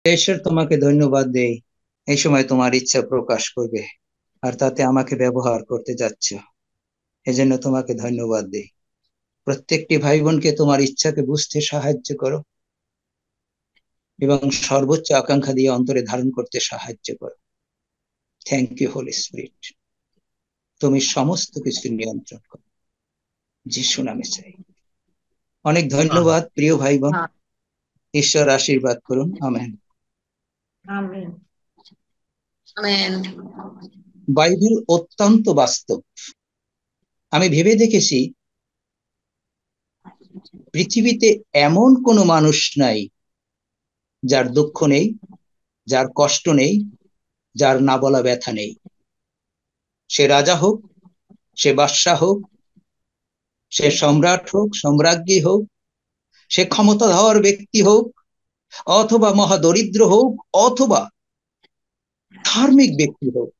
ঈশ্বর তোমাকে ধন্যবাদ দেই। এই সময় তোমার ইচ্ছা প্রকাশ করবে আর তাতে আমাকে ব্যবহার করতে যাচ্ছ, এজন্য তোমাকে ধন্যবাদ দেই। প্রত্যেকটি ভাই বোনকে তোমার ইচ্ছাকে বুঝতে সাহায্য করো এবং সর্বোচ্চ আকাঙ্ক্ষা দিয়ে অন্তরে ধারণ করতে সাহায্য করো। থ্যাংক ইউ হোলি স্পিরিট, তুমি সমস্ত কিছু নিয়ন্ত্রণ করো, যিশু নামে চাই। অনেক ধন্যবাদ প্রিয় ভাই বোন, ঈশ্বর আশীর্বাদ করুন, আমেন। আমেন। আমেন। বাইবেল অত্যন্ত বাস্তব। আমি ভেবে দেখেছি পৃথিবীতে এমন কোনো মানুষ নাই যার দুঃখ নেই, যার কষ্ট নেই, যার না বলা ব্যথা নেই। সে রাজা হোক, সে বাদশাহ হোক, সে সম্রাট হোক, সম্রাজ্ঞী হোক, সে ক্ষমতাধর ব্যক্তি হোক, অথবা মহাদরিদ্র হোক, অথবা ধার্মিক ব্যক্তি হোক,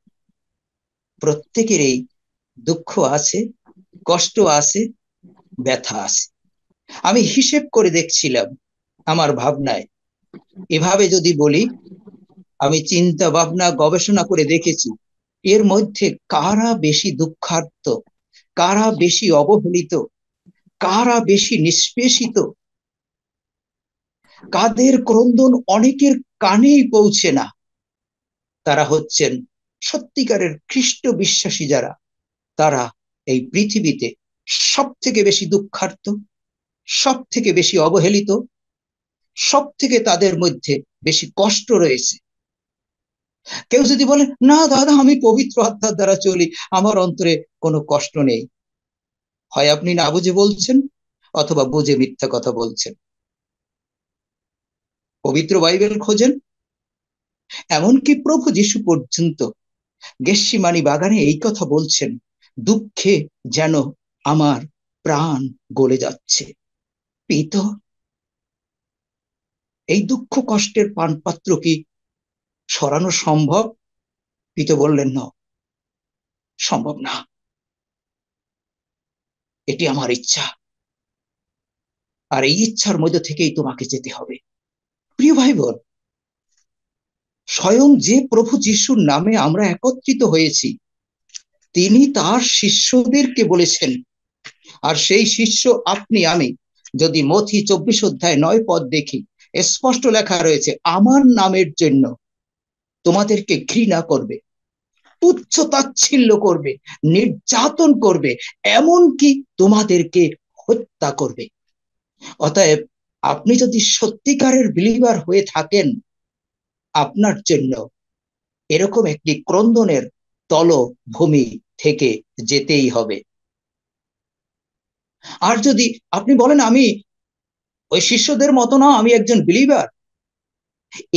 প্রত্যেকেরই দুঃখ আছে, কষ্ট আছে, ব্যথা আছে। আমি হিসেব করে দেখছিলাম আমার ভাবনায়, এভাবে যদি বলি, আমি চিন্তা ভাবনা গবেষণা করে দেখেছি এর মধ্যে কারা বেশি দুঃখার্ত, কারা বেশি অবহেলিত, কারা বেশি নিষ্পেষিত, কাদের ক্রন্দন অনেকের কানেই পৌঁছে না, তারা হচ্ছেন সত্যিকারের খ্রিস্ট বিশ্বাসী যারা, তারা এই পৃথিবীতে সব থেকে বেশি দুঃখার্ত, সব থেকে বেশি অবহেলিত, সব থেকে তাদের মধ্যে বেশি কষ্ট রয়েছে। কেউ যদি বলে না দাদা আমি পবিত্র আত্মার দ্বারা চলি, আমার অন্তরে কোনো কষ্ট নেই, হয় আপনি না বুঝে বলছেন অথবা বুঝে মিথ্যা কথা বলছেন। পবিত্র বাইবেল খোঁজেন, এমনকি প্রভু যিশু পর্যন্ত গেসসিমানি বাগানে এই কথা বলছেন, দুঃখে যেন আমার প্রাণ গলে যাচ্ছে। পিত, এই দুঃখ কষ্টের পানপাত্র কি সরানো সম্ভব? পিত বললেন না, সম্ভব না, এটি আমার ইচ্ছা, আর এই ইচ্ছার মধ্যে থেকেই তোমাকে যেতে হবে। প্রিয় ভাই বোন, স্বয়ং যে প্রভু যিশুর নামে আমরা একত্রিত হয়েছি, তিনি তার শিষ্যদেরকে বলেছেন, আর সেই শিষ্য আপনি আমি, যদি মথি 24 অধ্যায় 9 পদ দেখি, স্পষ্ট লেখা রয়েছে, আমার নামের জন্য তোমাদেরকে ঘৃণা করবে, তুচ্ছ তাচ্ছিল্য করবে, নির্যাতন করবে, এমনকি তোমাদেরকে হত্যা করবে। অতএব আপনি যদি সত্যিকারের বিলিভার হয়ে থাকেন, আপনার জন্য এরকম একটি ক্রন্দনের তলভূমি থেকে যেতেই হবে। আর যদি আপনি বলেন আমি ওই শিষ্যদের মতো না, আমি একজন বিলিভার,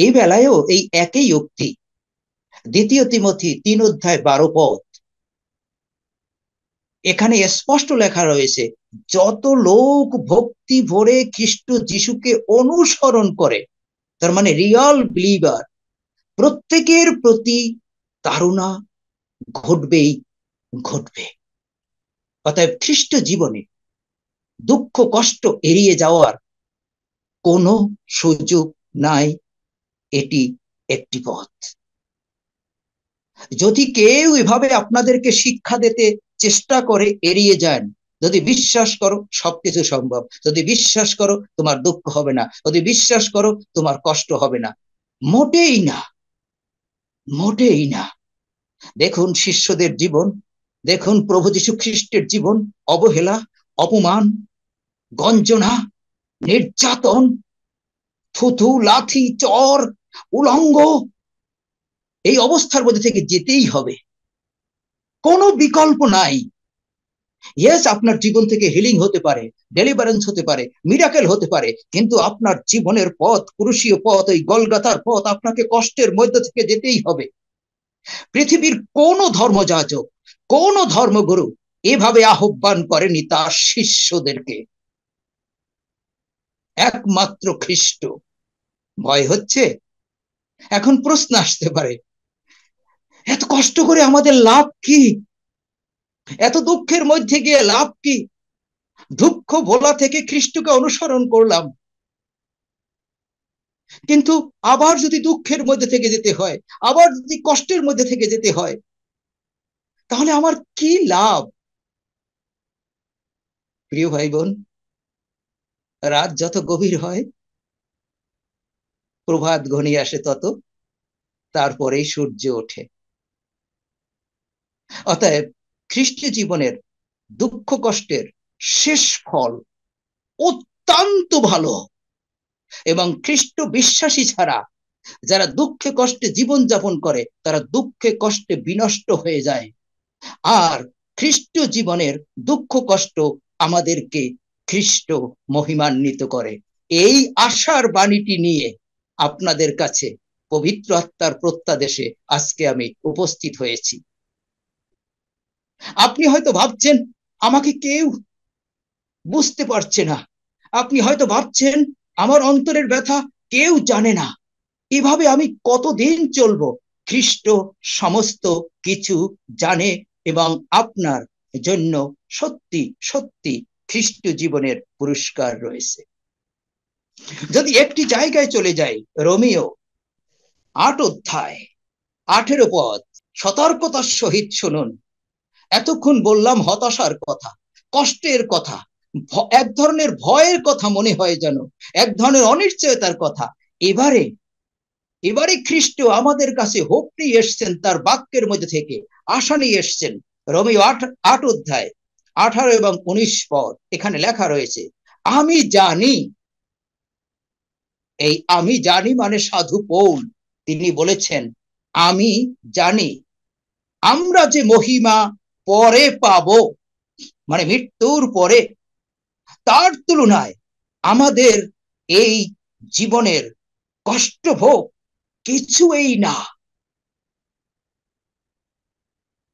এই বেলায়ও এই একই উক্তি, 2 তিমথি 3 অধ্যায় 12 পদ, এখানে স্পষ্ট লেখা রয়েছে, যত লোক ভক্তি ভরে খ্রিস্ট যিশুকে অনুসরণ করে, তার মানে রিয়াল বিলিভার, প্রত্যেকের প্রতি তাড়না ঘটবেই ঘটবে। অতএব খ্রিস্ট জীবনে দুঃখ কষ্ট এড়িয়ে যাওয়ার কোনো সুযোগ নাই, এটি একটি পথ। যদি কেউ এভাবে আপনাদেরকে শিক্ষা দিতে চেষ্টা করে এড়িয়ে যান, যদি বিশ্বাস করো সবকিছু সম্ভব, যদি বিশ্বাস করো তোমার দুঃখ হবে না, যদি বিশ্বাস করো তোমার কষ্ট হবে না, মোটেই না, মোটেই না। দেখুন শিষ্যদের জীবন, দেখুন প্রভু যীশু খ্রিস্টের জীবন, অবহেলা, অপমান, গঞ্জনা, নির্যাতন, থুথু লাথি চর, উলঙ্গ, এই অবস্থার মধ্যে থেকে যেতেই হবে, কোনো বিকল্প নাই। ইয়েস, আপনার জীবন থেকে হিলিং হতে পারে, ডেলিভারেন্স হতে পারে, মিরাকেল হতে পারে, কিন্তু আপনার জীবনের পথ, ক্রুশীয় পথ, ওই গলগাতার পথ আপনাকে কষ্টের মধ্য থেকে যেতেই হবে। পৃথিবীর কোন ধর্মযাজক, কোন ধর্মগুরু এভাবে আহ্বান করেনি তার শিষ্যদেরকে, একমাত্র খ্রিস্ট। ভয় হচ্ছে? এখন প্রশ্ন আসতে পারে, এত কষ্ট করে আমাদের লাভ কি? এত দুঃখের মধ্যে গিয়ে লাভ কি? দুঃখ ভোলা থেকে খ্রিস্টকে অনুসরণ করলাম, কিন্তু আবার যদি দুঃখের মধ্যে থেকে যেতে হয়, আবার যদি কষ্টের মধ্যে থেকে যেতে হয়, তাহলে আমার কি লাভ? প্রিয় ভাই বোন, রাত যত গভীর হয়, প্রভাত ঘনিয়ে আসে তত, তারপরেই সূর্য ওঠে। অতএব খ্রিস্টীয় জীবনের দুঃখ কষ্টের শেষ ফল অত্যন্ত ভালো, এবং খ্রিস্ট বিশ্বাসী ছাড়া যারা দুঃখে কষ্টে জীবন যাপন করে তারা দুঃখে কষ্টে বিনষ্ট হয়ে যায়। আর খ্রিস্ট জীবনের দুঃখ কষ্ট আমাদেরকে খ্রিস্ট মহিমান্বিত করে। এই আশার বাণীটি নিয়ে আপনাদের কাছে পবিত্র আত্মার প্রত্যাদেশে আজকে আমি উপস্থিত হয়েছি। আপনি হয়তো ভাবছেন আমাকে কেউ বুঝতে পারছে না, আপনি হয়তো ভাবছেন আমার অন্তরের ব্যথা কেউ জানে না, এভাবে আমি কতদিন চলবো? খ্রিস্ট সমস্ত কিছু জানে, এবং আপনার জন্য সত্যি সত্যি খ্রিস্ট জীবনের পুরস্কার রয়েছে। যদি একটি জায়গায় চলে যাই, রোমিও 8 অধ্যায় 18 পদ, সতর্কতার সহিত শুনুন। এতক্ষণ বললাম হতাশার কথা, কষ্টের কথা, এক ধরনের ভয়ের কথা, মনে হয় যেন এক ধরনের অনিশ্চয়তার কথা। এবারে খ্রিস্ট আমাদের কাছে হোপ নিয়ে এসছেন, তার বাক্যের মধ্যে থেকে আশা নিয়ে এসছেন। রোমিও 8 অধ্যায় 18 এবং 19 পদ, এখানে লেখা রয়েছে, আমি জানি। এই আমি জানি মানে সাধু পৌল তিনি বলেছেন, আমি জানি আমরা যে মহিমা পরে পাবো, মানে মৃত্যুর পরে, তার তুলনায় আমাদের এই জীবনের কষ্ট ভোগ কিছুই না।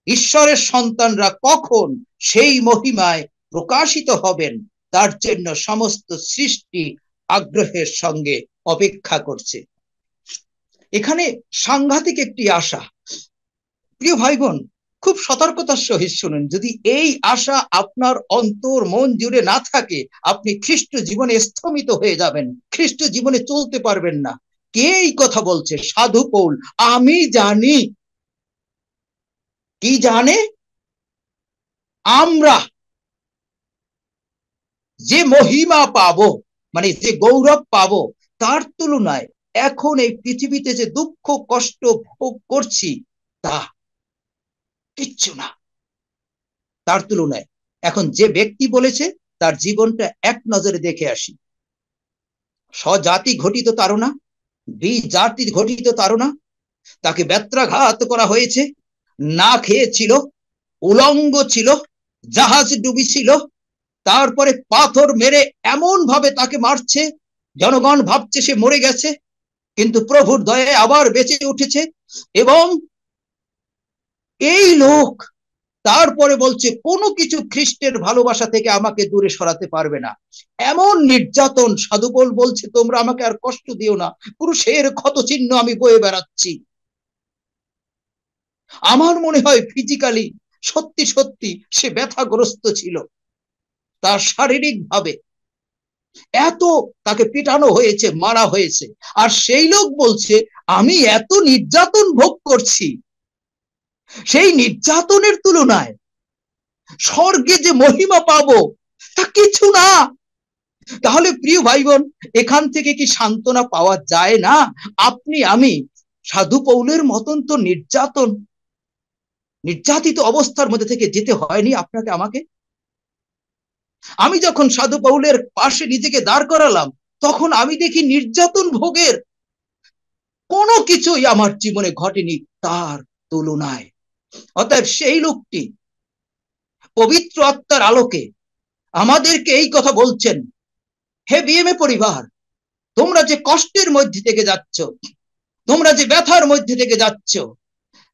ঈশ্বরের সন্তানরা কখন সেই মহিমায় প্রকাশিত হবেন তার জন্য সমস্ত সৃষ্টি আগ্রহের সঙ্গে অপেক্ষা করছে। এখানে সাংঘাতিক একটি আশা। প্রিয় ভাই বোন, খুব সতর্কতার সহিত শুনুন, যদি এই আশা আপনার অন্তর মন জুড়ে না থাকে, আপনি খ্রিস্ট জীবনে স্থমিত হয়ে যাবেন, খ্রিস্ট জীবনে চলতে পারবেন না। কে এই কথা বলছে? সাধু পৌল। আমি জানি। কি জানে? আমরা যে মহিমা পাবো, মানে যে গৌরব পাবো, তার তুলনায় এখন এই পৃথিবীতে যে দুঃখ কষ্ট ভোগ করছি তা কিচ্ছু না তার তুলনায়। এখন যে ব্যক্তি বলেছে তার জীবনটা এক নজরে দেখে আসি। স্বজাতি ঘটিত তাড়না, বিজাতি ঘটিত তাড়না, তাকে ব্যত্রাঘাত করা হয়েছে, না খেয়েছিল, উলঙ্গ ছিল, জাহাজ ডুবি ছিল, তারপরে পাথর মেরে এমন ভাবে তাকে মারছে জনগণ ভাবছে সে মরে গেছে, কিন্তু প্রভুর দয়ায় আবার বেঁচে উঠেছে। এবং এই লোক তারপরে বলছে কোনো কিছু খ্রিস্টের ভালোবাসা থেকে আমাকে দূরে সরাতে পারবে না। এমন নির্যাতন, সাধু পৌল বলছে তোমরা আমাকে আর কষ্ট দিও না, ক্রুশের ক্ষত চিহ্ন আমি বয়ে বেড়াচ্ছি। আমার মনে হয় ফিজিক্যালি সত্যি সত্যি সে ব্যথাগ্রস্ত ছিল, তার শারীরিক ভাবে এত তাকে পিটানো হয়েছে, মারা হয়েছে। আর সেই লোক বলছে আমি এত নির্যাতন ভোগ করছি, সেই নির্যাতনের তুলনায় স্বর্গে যে মহিমা পাবো তা কিছু না। তাহলে প্রিয় ভাই বোন, এখান থেকে কি সান্ত্বনা পাওয়া যায় না? আপনি আমি সাধু পৌলের মতন তো নির্যাতিত অবস্থার মধ্যে থেকে যেতে হয়নি আপনাকে আমাকে। আমি যখন সাধু পৌলের পাশে নিজেকে দাঁড় করালাম, তখন আমি দেখি নির্যাতন ভোগের কোনো কিছুই আমার জীবনে ঘটেনি তার তুলনায়। অতএব সেই লোকটি পবিত্র আত্মার আলোকে আমাদেরকে এই কথা বলছেন, হে বিএমএ পরিবার, তোমরা যে কষ্টের মধ্যে থেকে যাচ্ছ, তোমরা যে ব্যথার মধ্যে থেকে যাচ্ছ,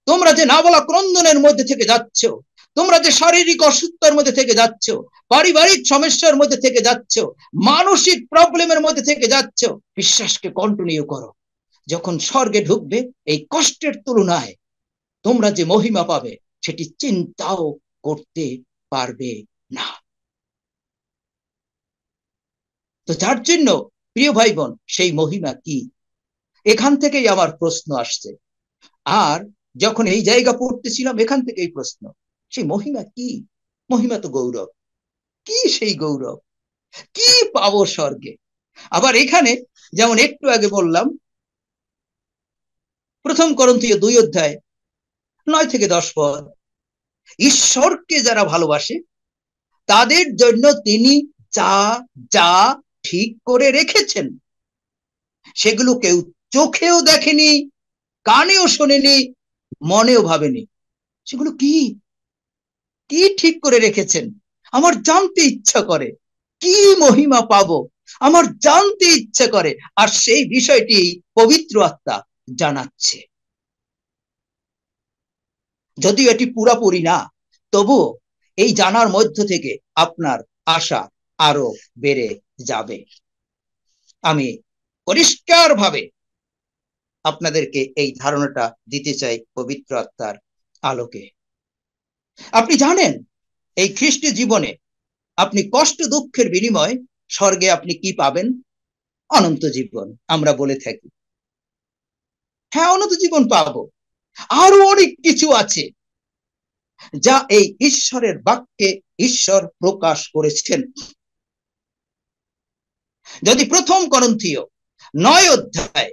তোমরা যে নাবলা ক্রন্দনের মধ্যে থেকে যাচ্ছ, তোমরা যে শারীরিক অসুস্থতার মধ্যে থেকে যাচ্ছ, পারিবারিক সমস্যার মধ্যে থেকে যাচ্ছ, মানসিক প্রবলেমের মধ্যে থেকে যাচ্ছ, বিশ্বাসকে কন্টিনিউ করো। যখন স্বর্গে ঢুকবে এই কষ্টের তুলনায় তোমরা যে মহিমা পাবে সেটি চিন্তাও করতে পারবে না। তো যার জন্য প্রিয় ভাই বোন, সেই মহিমা কি? এখান থেকেই আমার প্রশ্ন আসছে। আর যখন এই জায়গা পড়তেছিলাম এখান থেকেই প্রশ্ন, সেই মহিমা কি? মহিমা তো গৌরব। কি সেই গৌরব? কি পাবো স্বর্গে? আবার এখানে যেমন একটু আগে বললাম, প্রথম করন্থীয় 2 অধ্যায় 9 থেকে 10 পদ, ঈশ্বরকে যারা ভালোবাসে তাদের জন্য তিনি যা যা ঠিক করে রেখেছেন সেগুলো কেউ চোখেও দেখেনি, কানেও শোনেনি, মনেও ভাবেনি। সেগুলো কি কি ঠিক করে রেখেছেন? আমার জানতে ইচ্ছা করে। কি মহিমা পাবো আমার জানতে ইচ্ছা করে। আর সেই বিষয়টি পবিত্র আত্মা জানাচ্ছে। যদিও এটি পুরাপুরি না, তবুও এই জানার মধ্য থেকে আপনার আশা আরো বেড়ে যাবে। আমি পরিষ্কার ভাবে আপনাদেরকে এই ধারণাটা দিতে চাই পবিত্র আত্মার আলোকে। আপনি জানেন এই খ্রিস্ট জীবনে আপনি কষ্ট দুঃখের বিনিময় স্বর্গে আপনি কি পাবেন? অনন্ত জীবন আমরা বলে থাকি। হ্যাঁ, অনন্ত জীবন পাবো। আরো অনেক কিছু আছে যা এই ঈশ্বরের বাক্যে ঈশ্বর প্রকাশ করেছেন। যদি প্রথম করন্থীয় 9 অধ্যায়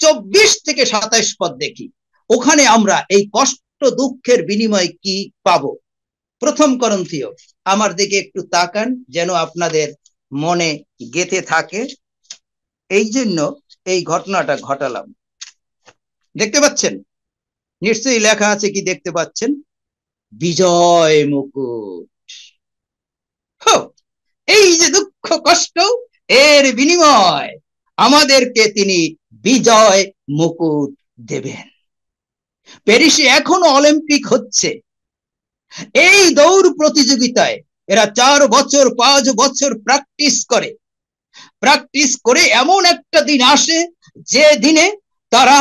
24 থেকে 27 পদ দেখি, ওখানে আমরা এই কষ্ট দুঃখের বিনিময় কি পাবো। প্রথম করন্থীয়, আমার দিকে একটু তাকান যেন আপনাদের মনে গেঁথে থাকে। এই জন্য এই ঘটনাটা ঘটালাম। দেখতে পাচ্ছেন? নিশ্চয়ই লেখা আছে, কি দেখতে পাচ্ছেন? বিজয় মুকুট। এই যে দুঃখ কষ্ট, এর বিনিময় আমাদেরকে তিনি বিজয় মুকুট দেবেন। প্যারিসে এখনো অলিম্পিক হচ্ছে। এই দৌড় প্রতিযোগিতায় এরা 4 বছর 5 বছর প্র্যাকটিস করে এমন একটা দিন আসে যে দিনে তারা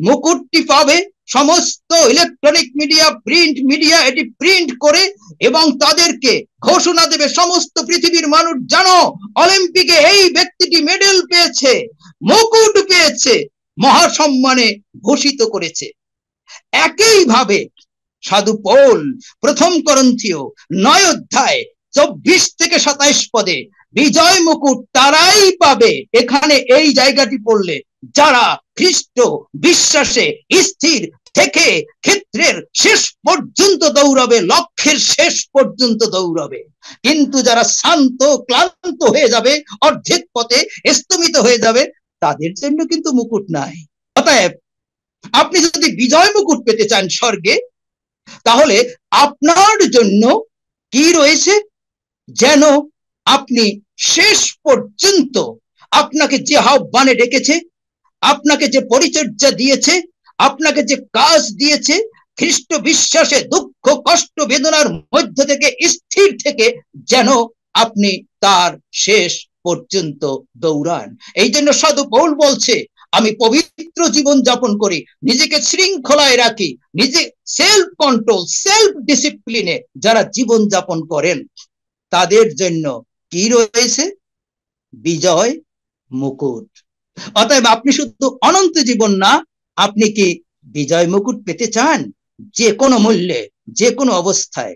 মুকুটটি পাবে। সমস্ত ইলেকট্রনিক মিডিয়া, প্রিন্ট মিডিয়া এটি প্রিন্ট করে এবং তাদেরকে ঘোষণা দেবে, সমস্ত পৃথিবীর মানুষ জানো অলিম্পিকে এই ব্যক্তিটি মেডেল পেয়েছে, মুকুট পেয়েছে, মহাসম্মানে ভূষিত করেছে। একইভাবে সাধু পৌল প্রথম করন্থীয় 9 অধ্যায় 24 থেকে 27 পদে বিজয় মুকুট তারাই পাবে। এখানে এই জায়গাটি পড়লে যারা খ্রিস্ট বিশ্বাসে স্থির থেকে ক্ষেত্রের শেষ পর্যন্ত দৌড়াবে, লক্ষ্যের শেষ পর্যন্ত দৌড়াবে। কিন্তু যারা শান্ত ক্লান্ত হয়ে যাবে, অর্ধেক পথে স্তমিত হয়ে যাবে, তাদের জন্য কিন্তু মুকুট নাই। অতএব আপনি যদি বিজয় মুকুট পেতে চান স্বর্গে, তাহলে আপনার জন্য কি রয়েছে? যেন আপনি শেষ পর্যন্ত আপনাকে যে আহ্বানে ডেকেছে, আপনাকে যে পরিচর্যা দিয়েছে, আপনাকে যে কাজ দিয়েছে, খ্রিস্ট বিশ্বাসে দুঃখ কষ্ট বেদনার মধ্য থেকে স্থির থেকে যেন আপনি তার শেষ পর্যন্ত দৌড়ান। এই জন্য সাধু পৌল বলছে, আমি পবিত্র জীবন যাপন করি, নিজেকে শৃঙ্খলায় রাখি, নিজে সেলফ কন্ট্রোল, সেলফ ডিসিপ্লিনে যারা জীবন যাপন করেন তাদের জন্য কি রয়েছে? বিজয় মুকুট। অতএব আপনি শুধু অনন্ত জীবন না, আপনি কি বিজয় মুকুট পেতে চান? যে কোনো মূল্যে, যে কোনো অবস্থায়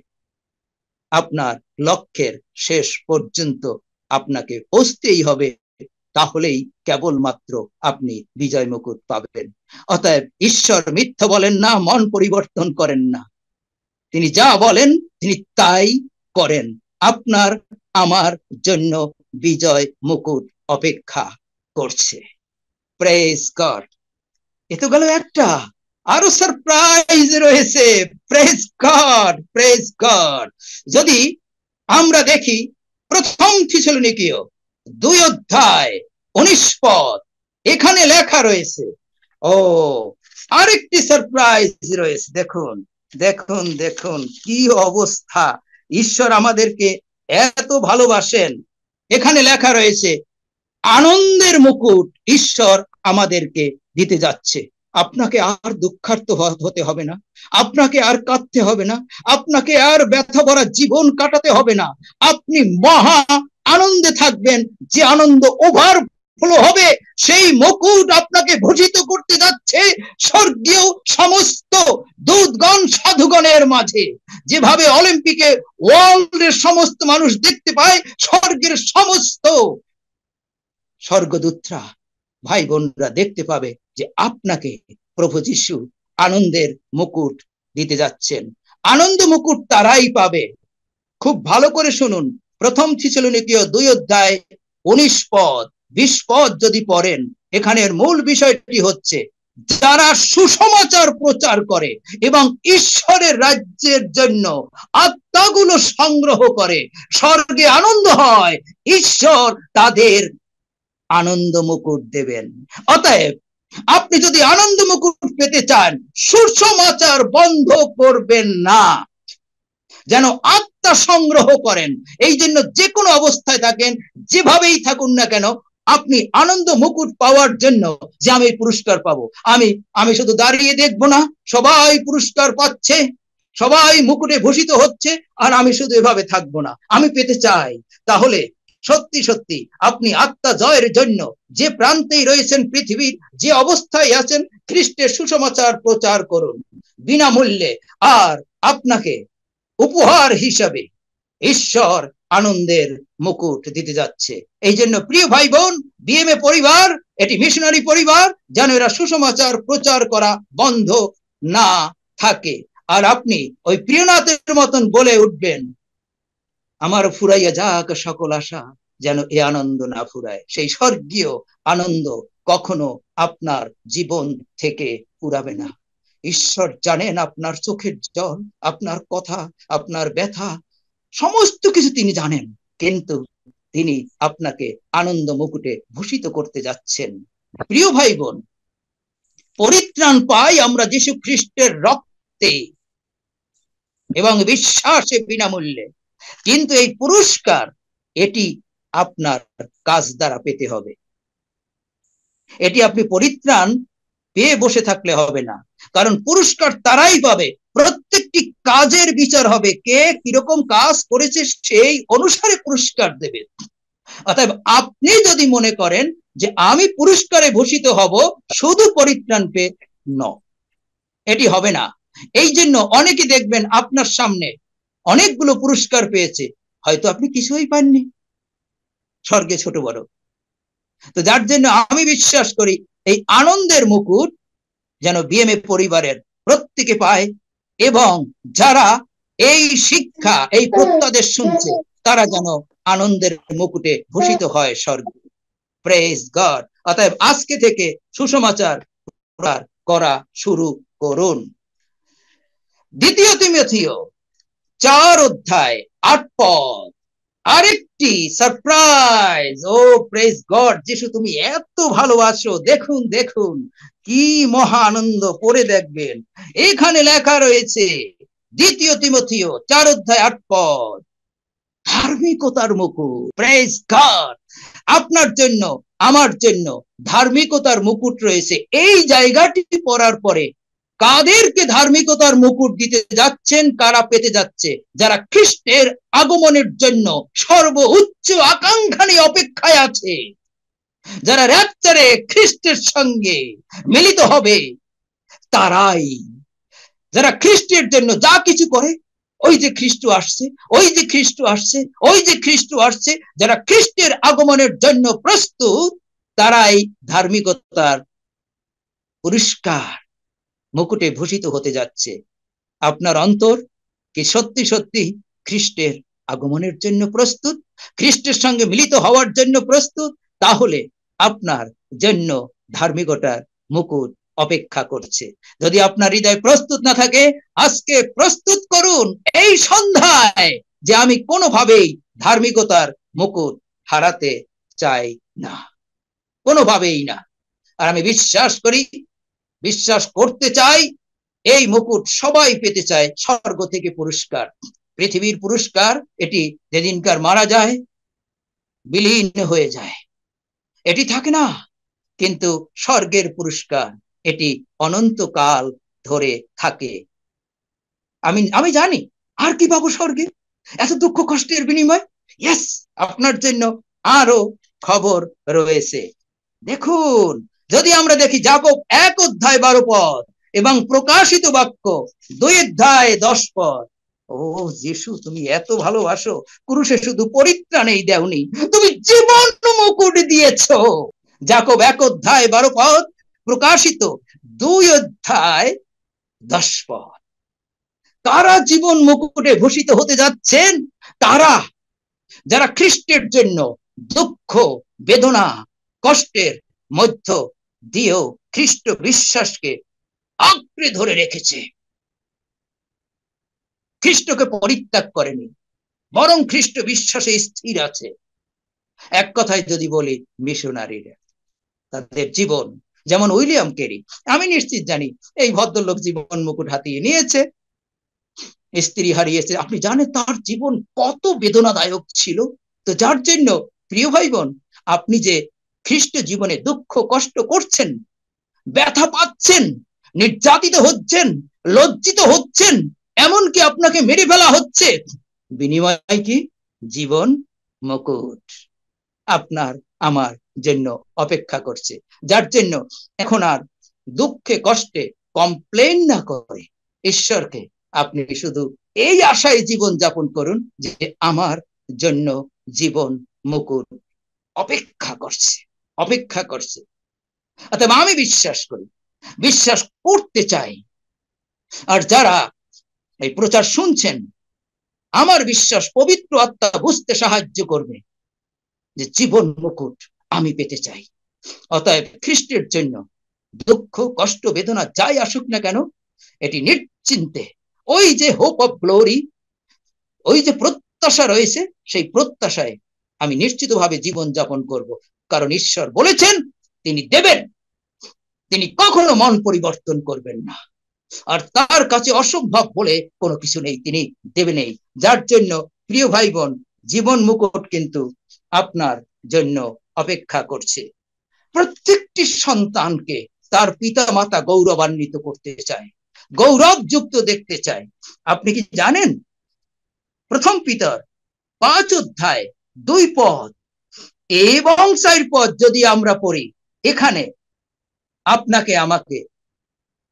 আপনার লক্ষ্যের শেষ পর্যন্ত আপনাকে পৌঁছতেই হবে, তাহলেই কেবলমাত্র আপনি বিজয় মুকুট পাবেন। অতএব ঈশ্বর মিথ্যা বলেন না, মন পরিবর্তন করেন না। তিনি যা বলেন তিনি তাই করেন। আপনার আমার জন্য বিজয় মুকুট অপেক্ষা করছে। Praise god. এ তো গেল একটা, আরো সারপ্রাইজ রয়েছে। Praise God, praise God. যদি আমরা দেখি প্রথম থিসলনিকীয় 2 অধ্যায় 19 পদ, এখানে লেখা রয়েছে, ও আরেকটি সারপ্রাইজ রয়েছে। দেখুন দেখুন দেখুন কি অবস্থা। ঈশ্বর আমাদেরকে এত ভালোবাসেন। এখানে লেখা রয়েছে, আনন্দের মুকুট ঈশ্বর আমাদেরকে দিতে যাচ্ছে। আপনাকে আর দুঃখার্ত হতে হবে না, আপনাকে আর কাঁদতে হবে না, আপনাকে আর ব্যথা ভরা জীবন কাটাতে হবে না। আপনি মহা আনন্দে থাকবেন, যে আনন্দ ওভার ওভারফ্লো হবে, সেই মুকুট আপনাকে ভূষিত করতে যাচ্ছে স্বর্গীয় সমস্ত দূতগণ সাধুগণের মাঝে। যেভাবে অলিম্পিকে ওয়ার্ল্ডের সমস্ত মানুষ দেখতে পায়, স্বর্গের সমস্ত স্বর্গদূতরা ভাই বোনরা দেখতে পাবে যে আপনাকে প্রভু যিশু আনন্দের মুকুট দিতে যাচ্ছেন। আনন্দ মুকুট তারাই পাবে। খুব ভালো করে শুনুন, প্রথম থিসেলনিকীয় 2 অধ্যায় 19 পদ 20 পদ যদি পড়েন, এখানের মূল বিষয়টি হচ্ছে যারা সুসমাচার প্রচার করে এবং ঈশ্বরের রাজ্যের জন্য আত্মাগুলো সংগ্রহ করে, স্বর্গে আনন্দ হয়, ঈশ্বর তাদের আনন্দ মুকুট দেবেন। অতএব আপনি যদি আনন্দ মুকুট পেতে চান, সুসমাচার বন্ধ করবেন না, যেন আত্মা সংগ্রহ করেন। এই জন্য যে কোনো অবস্থায় থাকেন, যেভাবেই থাকুন না কেন, আপনি আনন্দ মুকুট পাওয়ার জন্য যে আমি পুরস্কার পাবো, আমি শুধু দাঁড়িয়ে দেখবো না, সবাই পুরস্কার পাচ্ছে, সবাই মুকুটে ভূষিত হচ্ছে, আর আমি শুধু এভাবে থাকবো না, আমি পেতে চাই। তাহলে সত্যি সত্যি আপনি আত্মা জয়ের জন্য যে প্রান্তেই রয়েছেন, পৃথিবীর যে অবস্থায় আছেন, খ্রিস্টের সুসমাচার প্রচার করুন বিনামূল্যে। আর আপনাকে উপহার হিসাবে ঈশ্বর আনন্দের মুকুট দিতে যাচ্ছে। এই জন্য প্রিয় ভাই বোন, বিএমএ পরিবার এটি মিশনারি পরিবার, যেন এরা সুসমাচার প্রচার করা বন্ধ না থাকে। আর আপনি ওই প্রিয়নাথের মতন বলে উঠবেন, আমার ফুরাইয়া যাক সকল আশা, যেন এ আনন্দ না ফুরায়। সেই স্বর্গীয় আনন্দ কখনো আপনার জীবন থেকে ফুরাবে না। ঈশ্বর জানেন আপনার চোখের জল, আপনার কথা, আপনার ব্যথা, সমস্ত কিছু তিনি জানেন, কিন্তু তিনি আপনাকে আনন্দ মুকুটে ভূষিত করতে যাচ্ছেন। প্রিয় ভাই বোন, পরিত্রাণ পাই আমরা যীশু খ্রিস্টের রক্তে এবং বিশ্বাসে বিনামূল্যে, কিন্তু এই পুরস্কার এটি আপনার কাজ দ্বারা পেতে হবে। এটি আপনি পরিত্রাণ পেয়ে বসে থাকলে হবে না, কারণ পুরস্কার তারাই পাবে, প্রত্যেকটি কাজের বিচার হবে, কে কিরকম কাজ করেছে সেই অনুসারে পুরস্কার দেবে। অতএব আপনি যদি মনে করেন যে আমি পুরস্কারে ভূষিত হব শুধু পরিত্রাণ পেয়ে, এটি হবে না। এই জন্য অনেকে দেখবেন আপনার সামনে অনেকগুলো পুরস্কার পেয়েছে, হয়তো আপনি কিছুই পাননি, স্বর্গে ছোট বড়। তো যার জন্য আমি বিশ্বাস করি এই আনন্দের মুকুট যেন বিএমএ পরিবারের প্রত্যেকে পায়, এবং যারা এই শিক্ষা, এই প্রত্যাদেশ শুনছে, তারা যেন আনন্দের মুকুটে ভূষিত হয় স্বর্গে। Praise God. অতএব আজকে থেকে সুসমাচার করা শুরু করুন। 2 তিমোথেয় 4 অধ্যায় 8 পদ, আরেকটি সারপ্রাইজ। ও প্রেজ গড, যিশু তুমি এত ভালোবাসো, দেখুন দেখুন কি মহা আনন্দ, পড়ে দেখবেন। এখানে লেখা রয়েছে 2 তিমোথেয় 4 অধ্যায় 8 পদ, ধার্মিকতার মুকুট। প্রেজ গড, আপনার জন্য আমার জন্য ধার্মিকতার মুকুট রয়েছে। এই জায়গাটি পড়ার পরে কাদেরকে ধার্মিকতার মুকুট দিতে যাচ্ছেন, কারা পেতে যাচ্ছে? যারা খ্রিস্টের আগমনের জন্য সর্বোচ্চ আকাঙ্ক্ষা নিয়ে অপেক্ষায় আছে, যারা রাত্রে খ্রিস্টের সঙ্গে মিলিত হবে, তারাই। যারা খ্রিস্টের জন্য যা কিছু করে, ওই যে খ্রিস্ট আসছে, ওই যে খ্রিস্ট আসছে, ওই যে খ্রিস্ট আসছে, যারা খ্রিস্টের আগমনের জন্য প্রস্তুত, তারাই ধার্মিকতার পুরস্কার মুকুটে ভূষিত হতে যাচ্ছে। আপনার অন্তর কি সত্যি সত্যি খ্রিস্টের আগমনের জন্য প্রস্তুত, খ্রিস্টের সঙ্গে মিলিত হওয়ার জন্য প্রস্তুত? তাহলে আপনার জন্য ধার্মিকতার মুকুট অপেক্ষা করছে। যদি আপনার হৃদয় প্রস্তুত না থাকে, আজকে প্রস্তুত করুন এই সন্ধ্যায় যে আমি কোনোভাবেই ধার্মিকতার মুকুট হারাতে চাই না, কোনোভাবেই না। আর আমি বিশ্বাস করি, বিশ্বাস করতে চাই, এই মুকুট সবাই পেতে চায়। স্বর্গ থেকে পুরস্কার, পৃথিবীর পুরস্কার এটি যেদিনকার মারা যায় বিলীন হয়ে যায়, এটি থাকে না। কিন্তু স্বর্গের পুরস্কার এটি অনন্তকাল ধরে থাকে। আমি জানি আর কি পাবো স্বর্গে, এত দুঃখ কষ্টের বিনিময়। ইয়েস, আপনার জন্য আরো খবর রয়েছে। দেখুন, যদি আমরা দেখি যাকব 1:12 এবং প্রকাশিত বাক্য 2:10 ও যিশু, তুমি এত ভালোবাসো, ক্রুশে শুধু পরিত্রাণেই দেওনি, তুমি জীবন মুকুট দিয়েছো। যাকব 1:12, প্রকাশিত 2:10। কারা জীবন মুকুটে ভূষিত হতে যাচ্ছেন? তারা যারা খ্রিস্টের জন্য দুঃখ, বেদনা, কষ্টের মধ্য দিয়েও খ্রিস্ট বিশ্বাসকে আঁকড়ে ধরে রেখেছে, খ্রিস্টকে পরিত্যাগ করেনি, বরং খ্রিস্ট বিশ্বাসে স্থির আছে। এক কথায় যদি বলি, মিশনারিরা তাদের জীবন, যেমন উইলিয়াম ক্যারি, আমি নিশ্চিত জানি এই ভদ্রলোক জীবন মুকুট হাতিয়ে নিয়েছে, স্ত্রী হারিয়েছে। আপনি জানেন তার জীবন কত বেদনাদায়ক ছিল। তো যার জন্য প্রিয় ভাই বোন, আপনি যে খ্রিস্ট জীবনে দুঃখ কষ্ট করছেন, ব্যথা পাচ্ছেন, নির্যাতিত হচ্ছেন, লজ্জিত হচ্ছেন, এমনকি আপনাকে মেরে ফেলা হচ্ছে, বিনিময় কি? জীবন মুকুট আপনার আমার জন্য অপেক্ষা করছে। যার জন্য এখন আর দুঃখে কষ্টে কমপ্লেন না করে ঈশ্বরকে আপনি শুধু এই আশায় জীবন যাপন করুন যে আমার জন্য জীবন মুকুট অপেক্ষা করছে, অপেক্ষা করছে। অতএব আমি বিশ্বাস করি, বিশ্বাস করতে চাই, আর যারা এই প্রচার শুনছেন, আমার বিশ্বাস পবিত্র আত্মা বুঝতে সাহায্য করবে যে জীবন মুকুট আমি পেতে চাই। অতএব খ্রিস্টের জন্য দুঃখ কষ্ট বেদনা যাই আসুক না কেন, এটি নিশ্চিন্তে ওই যে হোপ অফ গ্লোরি, ওই যে প্রত্যাশা রয়েছে, সেই প্রত্যাশায় আমি নিশ্চিতভাবে জীবন যাপন করব। কারণ ঈশ্বর বলেছেন তিনি দেবেন, তিনি কখনো মন পরিবর্তন করবেন না, আর তার কাছে অসম্ভব বলে কোনো কিছু নেই, তিনি দেবেনই। যার জন্য প্রিয় ভাই বোন, জীবন মুকুট কিন্তু আপনার জন্য অপেক্ষা করছে। প্রত্যেকটি সন্তানকে তার পিতা মাতা গৌরবান্বিত করতে চায়, গৌরবযুক্ত দেখতে চায়। আপনি কি জানেন, প্রথম পিতর 5:2 এবং 4 যদি আমরা পড়ি, এখানে আপনাকে আমাকে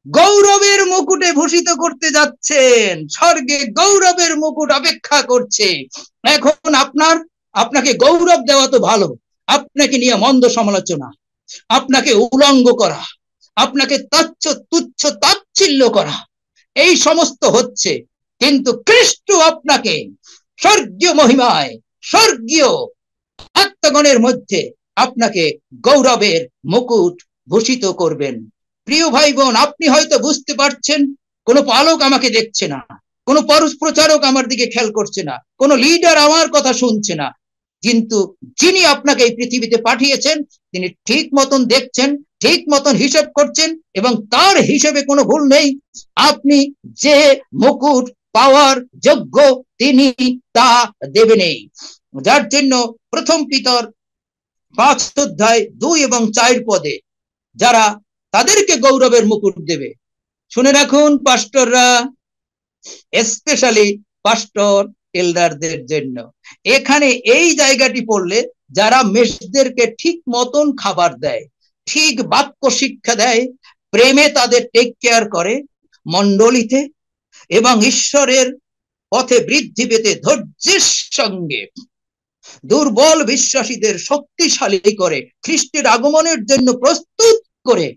গৌরবের মুকুটে ভূষিত করতে যাচ্ছেন, স্বর্গে গৌরবের মুকুট অপেক্ষা করছে। এখন আপনাকে গৌরব দেওয়া তো ভালো, আপনাকে নিয়ে মন্দ সমালোচনা, আপনাকে উলঙ্গ করা, আপনাকে তুচ্ছ তাচ্ছিল্য করা, এই সমস্ত হচ্ছে, কিন্তু খ্রিস্ট আপনাকে স্বর্গীয় মহিমায়, স্বর্গীয় আত্মগণের মধ্যে আপনাকে গৌরবের মুকুট ভূষিত করবেন। প্রিয় ভাই বোন, আপনি হয়তো বুঝতে পারছেন, কোনো পালক আমাকে দেখছে না, কোনো প্রচারক আমার দিকে খেয়াল করছে না, কোনো লিডার আমার কথা শুনছে না, কিন্তু যিনি আপনাকে এই পৃথিবীতে পাঠিয়েছেন তিনি ঠিক মতন দেখছেন, ঠিক মতন হিসাব করছেন, এবং তার হিসেবে কোনো ভুল নেই। আপনি যে মুকুট পাওয়ার যোগ্য তিনি তা দেবেনই। যার জন্য প্রথম পিতর 5:2 এবং 4 যারা তাদেরকে গৌরবের মুকুট দেবে, শুনে রাখুন পাস্টররা, স্পেশালি পাস্টর এল্ডারদের জন্য এখানে এই জায়গাটি পড়লে, যারা মেষদেরকে ঠিক মতন খাবার দেয়, ঠিক বাক্য শিক্ষা দেয়, প্রেমে তাদের টেক কেয়ার করে মণ্ডলীতে, এবং ঈশ্বরের পথে বৃদ্ধি পেতে ধৈর্যের সঙ্গে দুর্বল বিশ্বাসীদের শক্তিশালী করে, খ্রিস্টের আগমনের জন্য প্রস্তুত করে,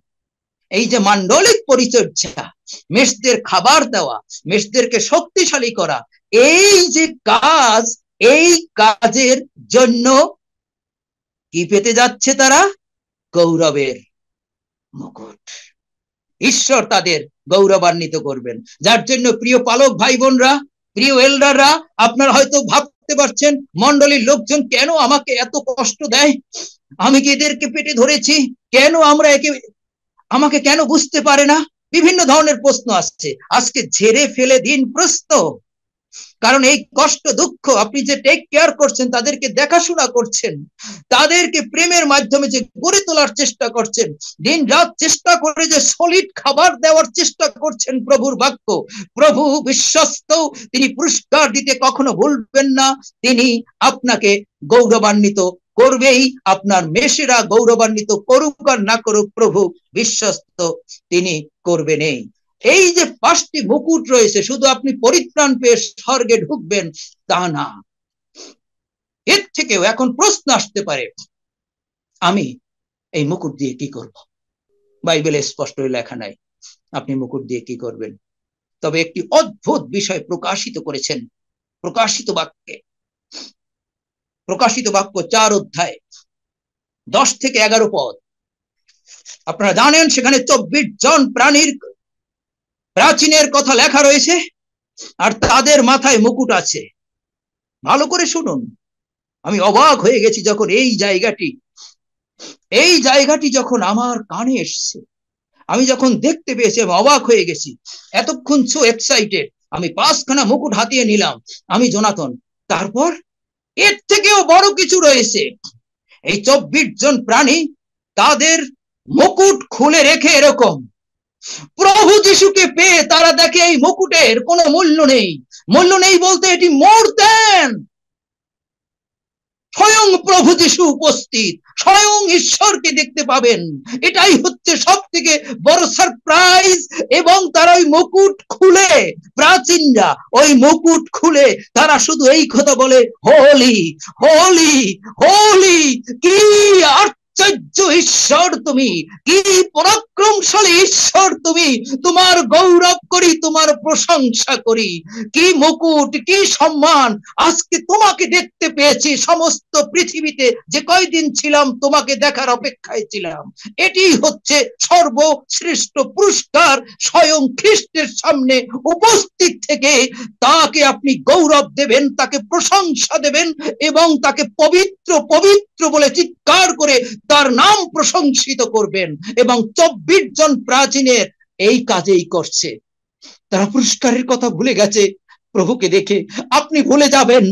এই যে মান্ডলিক পরিচর্যা, মেষদের খাবার দেওয়া, মেষদেরকে শক্তিশালী করা, এই যে কাজ, এই কাজের জন্য কি পেতে যাচ্ছে তারা? গৌরবের মুকুট। ঈশ্বর তাদের গৌরবান্বিত করবেন। যার জন্য প্রিয় পালক ভাই বোনরা, প্রিয় এল্ডাররা, আপনারা হয়তো ভাবতে পারছেন, মন্ডলীর লোকজন কেন আমাকে এত কষ্ট দেয়, আমি কি এদেরকে পেটে ধরেছি, কেন আমাকে কেন বুঝতে পারে না, বিভিন্ন ধরনের প্রশ্ন আসছে। আজকে ঝেড়ে ফেলে দিন প্রশ্ন, কারণ এই কষ্ট দুঃখ আপনি যে টেক কেয়ার করছেন, তাদেরকে দেখাশোনা করছেন, তাদেরকে প্রেমের মাধ্যমে যে গড়ে তোলার চেষ্টা করছেন, দিন রাত চেষ্টা করে যে সলিড খাবার দেওয়ার চেষ্টা করছেন প্রভুর বাক্য, প্রভু বিশ্বস্ত, তিনি পুরস্কার দিতে কখনো ভুলবেন না, তিনি আপনাকে গৌরবান্বিত করবেই। আপনার মেষেরা গৌরবান্বিত করুক আর না করুক, প্রভু বিশ্বস্ত তিনি করবেনই। এই যে 5টি মুকুট রয়েছে, শুধু আপনি পরিত্রাণ পেয়ে স্বর্গে ঢুকবেন তা না, এর থেকেও এখন প্রশ্ন আসতে পারে, আমি এই মুকুট দিয়ে কি করব? বাইবেলে স্পষ্ট লেখা নাই আপনি মুকুট দিয়ে কি করবেন। তবে একটি অদ্ভুত বিষয় প্রকাশিত করেছেন প্রকাশিত বাক্যে। প্রকাশিত বাক্য 4 অধ্যায় 10 থেকে 11 পদ। আপনারা জানেন সেখানে 24 জন প্রাচীনের কথা লেখা রয়েছে, আর তাদের মাথায় মুকুট আছে। ভালো করে শুনুন, আমি অবাক হয়ে গেছি যখন এই জায়গাটি যখন আমার কানে এসছে, আমি যখন দেখতে পেয়েছি আমি অবাক হয়ে গেছি। এতক্ষণ সো এক্সাইটেড, আমি 5খানা মুকুট হাতিয়ে নিলাম, আমি জোনাথন। তারপর এর থেকেও বড় কিছু রয়েছে। এই 24 জন প্রাণী তাদের মুকুট খুলে রেখে এরকম, প্রভু যিশুকে পেয়ে তারা দেখে এই মুকুটের কোনো মূল্য নেই। মূল্য নেই বলতে এটি মোর দেন স্বয়ং প্রভু যিশু উপস্থিত, স্বয়ং ঈশ্বরকে দেখতে পাবেন। এটাই হচ্ছে সব থেকে বড় সারপ্রাইজ। এবং তারা ওই মুকুট খুলে, প্রাচীনরা ওই মুকুট খুলে তারা শুধু এই কথা বলে, হোলি হোলি হোলি। কি আশ্চর্য ঈশ্বর তুমি, কি পরাক্রমশালী ঈশ্বর তুমি, তোমার গৌরব করি, তোমার প্রশংসা করি। কি মুকুট, কি সম্মান, আজকে তোমাকে দেখতে পেয়েছি। সমস্ত পৃথিবীতে যে কয়দিন ছিলাম তোমাকে দেখার অপেক্ষায় ছিলাম। এটি হচ্ছে সর্বশ্রেষ্ঠ পুরস্কার। স্বয়ং খ্রিস্টের সামনে উপস্থিত থেকে তাকে আপনি গৌরব দেবেন, তাকে প্রশংসা দেবেন এবং তাকে পবিত্র পবিত্র বলে চিৎকার করে তার নাম প্রশংসিত করবেন। এবং 24 জন প্রাচীনের এই কাজেই করছে। তারা পুরস্কারের কথা ভুলে গেছে প্রভুকে দেখে। আপনি ভুলে যাবেন।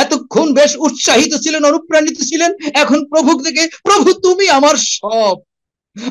এতক্ষণ বেশ উৎসাহিত ছিলেন, অনুপ্রাণিত ছিলেন, এখন প্রভুকে দেখে, প্রভু তুমি আমার সব।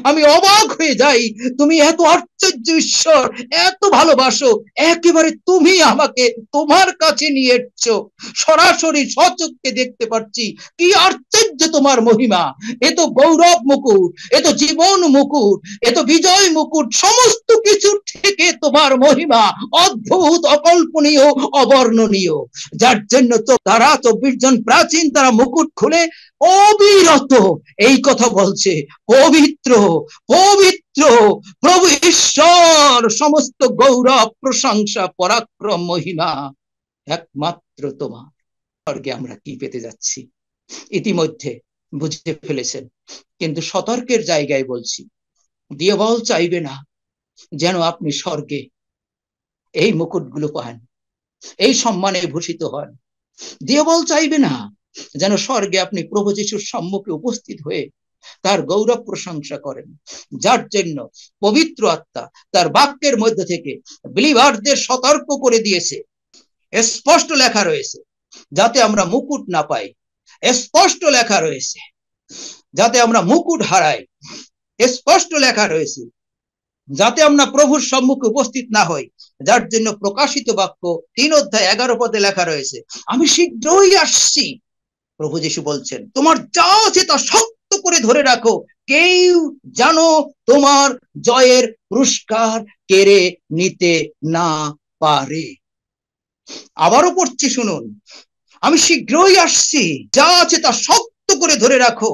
আমি অবাক হয়ে যাই, তুমি এত আশ্চর্য ঈশ্বর, এত ভালোবাসো, একেবারে তুমি আমাকে তোমার কাছে নিয়ে এসছো। সরাসরি সচক্ষে দেখতে পাচ্ছি কি আশ্চর্য তোমার মহিমা। এ তো গৌরব মুকুট, এ তো জীবন মুকুট, এ তো বিজয় মুকুট। সমস্ত কিছুর থেকে তোমার মহিমা অদ্ভুত, অকল্পনীয়, অবর্ণনীয়। যার জন্য তো তারা 24 জন প্রাচীন তারা মুকুট খুলে অবিরত এই কথা বলছে, পবিত্র পবিত্র প্রভু ঈশ্বর, সমস্ত গৌরব প্রশংসা পরাক্রম মহিমা একমাত্র তোমার। স্বর্গে আমরা কি পেতে যাচ্ছি ইতিমধ্যে বুঝে ফেলেছেন, কিন্তু সতর্কের জায়গায় বলছি, দিয়াবল চাইবে না যেন আপনি স্বর্গে এই মুকুটগুলো পান, এই সম্মানে ভূষিত হন। দিয়াবল চাইবে না যেন স্বর্গে আপনি প্রভু যিশুর সম্মুখে উপস্থিত হয়ে তার গৌরব প্রশংসা করেন। যার জন্য পবিত্র আত্মা তার বাক্যের মধ্যে থেকে বিলিভারদের সতর্ক করে দিয়েছে। স্পষ্ট লেখা রয়েছে যাতে আমরা মুকুট না পাই, স্পষ্ট লেখা রয়েছে যাতে আমরা মুকুট হারাই, স্পষ্ট লেখা রয়েছে যাতে আমরা প্রভুর সম্মুখে উপস্থিত না হই। যার জন্য প্রকাশিত বাক্য 3 অধ্যায় 11 পদে লেখা রয়েছে, আমি শীঘ্রই আসছি। প্রভু যিশু বলছেন, তোমার যা আছে তা শক্ত করে ধরে রাখো, কেউ যেন তোমার জয়ের পুরস্কার কেড়ে নিতে না পারে। আবারও পড়ছি, শুনুন, আমি শীঘ্রই আসছি, যা আছে তা শক্ত করে ধরে রাখো,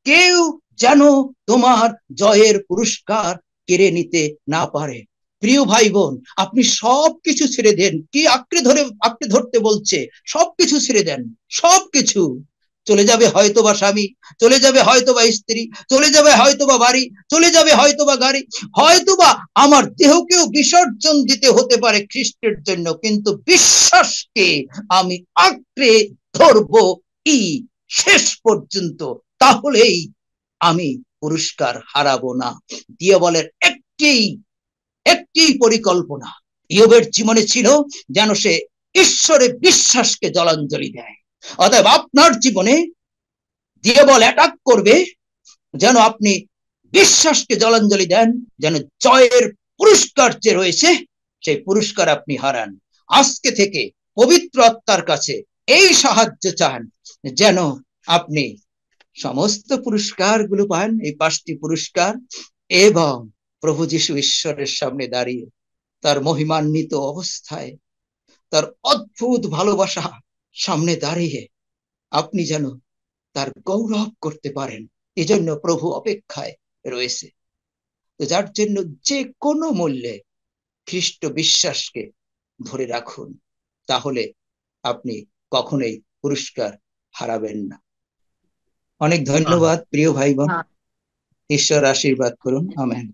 কেউ যেন তোমার জয়ের পুরস্কার কেড়ে নিতে না পারে। প্রিয় ভাই বোন, আপনি সবকিছু ছেড়ে দেন। কি আঁকড়ে ধরতে বলছে? সবকিছু ছেড়ে দেন, সবকিছু। চলে যাবে হয়তোবা স্বামী, চলে যাবে হয়তোবা স্ত্রী, চলে যাবে হয়তোবা বাড়ি, চলে যাবে হয়তোবা গাড়ি, হয়তোবা আমার দেহকেও বিসর্জন দিতে হতে পারে খ্রিস্টের জন্য, কিন্তু বিশ্বাসকে আমি আঁকড়ে ধরবো শেষ পর্যন্ত। তাহলেই আমি পুরস্কার হারাবো না। দিয়াবলের একটি পরিকল্পনা ইয়োবের জীবনে ছিল, যেন সে ঈশ্বরে বিশ্বাসকে জলাঞ্জলি দেয়। অতএব আপনার জীবনে দিয়াবল অ্যাটাক করবে যেন আপনি বিশ্বাসকে জলাঞ্জলি দেন, যেন জয়ের পুরস্কার যে রয়েছে সেই পুরস্কার আপনি হারান। আজকে থেকে পবিত্র আত্মার কাছে এই সাহায্য চান যেন আপনি সমস্ত পুরস্কারগুলো পান, এই 5টি পুরস্কার, এবং প্রভু যীশু ঈশ্বরের সামনে দাঁড়িয়ে তার মহিমান্বিত অবস্থায়, তার অদ্ভুত ভালোবাসা সামনে দাঁড়িয়ে আপনি যেন তার গৌরব করতে পারেন, এজন্য প্রভু অপেক্ষায় রয়েছে। তো যার জন্য যে কোনো মূল্যে খ্রিস্ট বিশ্বাসকে ধরে রাখুন, তাহলে আপনি কখনোই পুরস্কার হারাবেন না। অনেক ধন্যবাদ প্রিয় ভাই বোন, ঈশ্বর আশীর্বাদ করুন, আমেন।